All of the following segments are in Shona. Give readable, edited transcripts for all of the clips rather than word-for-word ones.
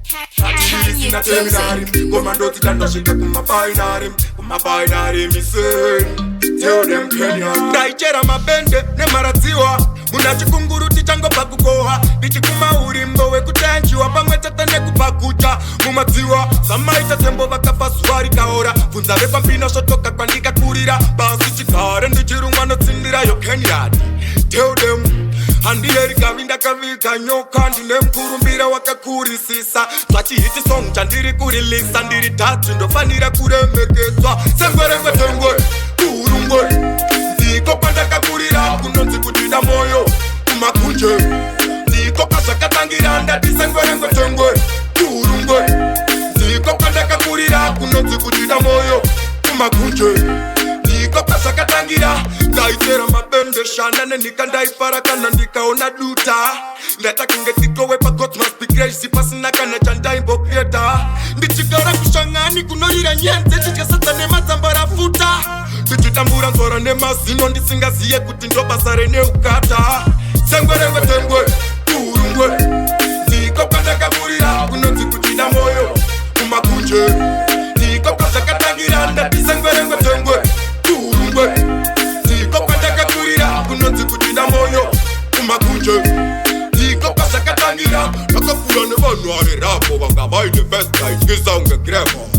Sina terminari, komandoti tandashika kumabainari miseni. Tell them Kenya Ndaichera mabende nemaratiwa Munachikunguru chango pakukoha Bichikuma urimbo wekutenchiwa Pamweta tane kupakucha Mumatiwa Samaita tembo vakafaswari kaora Funza vepa mpina shotoka kwandika kurira Basi chikare ndichirungwano tsindira yo Kenya Tell them Handiyeri kavinda kavika nyoka Ndine mkurumbira wakakurisisa Twachi hiti song chandiri kurilisa Ndiri tatu ndofanira kuremekeswa Sengwere tengwe Kurungwe Ndiko pandaka kurira Kunonzi kutida moyo Kumakunje Ndiko kasakatangira Ndati sengwere tengwe Kurungwe Ndiko pandaka kurira Kunonzi kutida moyo Kumakunje Ndiko kasakatangira Ndaitera mabende shana Nika ndaifaraka na ndikaona duta Ndata kingetiko wepa God must be crazy Pasina kana chanda imbo creator Ndichigara kushangani kunorira nyente Chichasata nema zambara futa Ndichitambura nzora nema zino Ndisingaziye kuti ndo basare ne ukata Sengwere tengwe Kurungwe Ndiko kandaka kurira Kunonzi kutida moyo Kumakunje Ndiko kasakatangira Ndati sengwere tengwe Kurungwe Ndiko kandaka kurira Kunonzi kutida moyo Kumakunje Ndiko kasakatangira Nakafula nebanu arerapo Vangabaine festa Iskisa unge gremo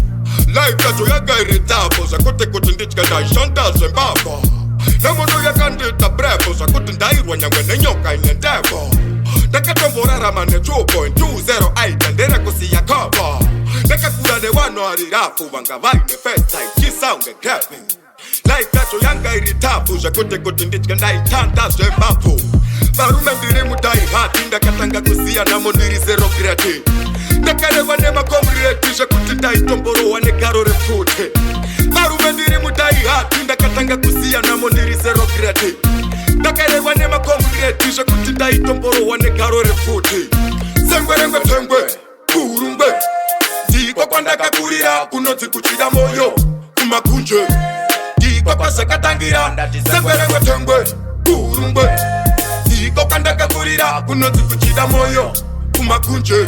Life yacho yagairitapo Zakote kuti ndichika ndaishanta zembabo Nemono yakandita brevo Zakote ndairwa nyangwe nenyoka inendevo Ndakatomborarama ne 2.208 Ndere kusi ya kobo Nakakula nebanu arerapo Vangabaine festa Iskisa unge gremo Life yacho yagairitapo Zakote kuti ndichika ndaishanta zembabo Varume ndiri mudai hati Ndakatanga kusiya namo ndiri zero grade Ndakarewa nema komriretisha kuti ndaitomborowa negaro refute Varume ndiri mudai hati Ndakatanga kusiya namo ndiri zero grade Ndakarewa nema komriretisha kuti ndaitomborowa negaro refute Sengwere tengwe Kurungwe Ndiko kwandakakurira Kunonzi kuchida moyo Kumakunje Ndiko kwasakatangira Sengwere tengwe Kurungwe Ndiko kwandakakurira Kunonzi kuchida moyo Kumakunje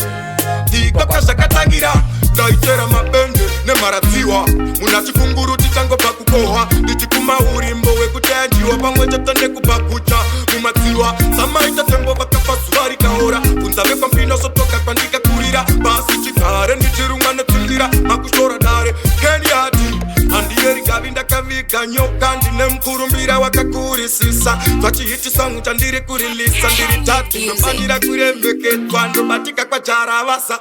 Ndiko kwasakatangira Ndaitera mabende nemaratiwa Munachikunguru chango pakukoha Ndichikuma urimbo wekutenjiwa Pamwecha tane kupakucha Mumatiwa Samaita tembo vakafaswari kaora Kunzave kwa mpino sotoka kwandika kurira Basi chikare ndichirungwane tindira Makushora dare Kenyati Handiyeri kavinda kavika nyoka Ndine mkurumbira wakakurisisa Twachi hiti song chandiri kurilisa Ndiri tatu ndofanira kurembeketwa Ndobatika kwa charavasa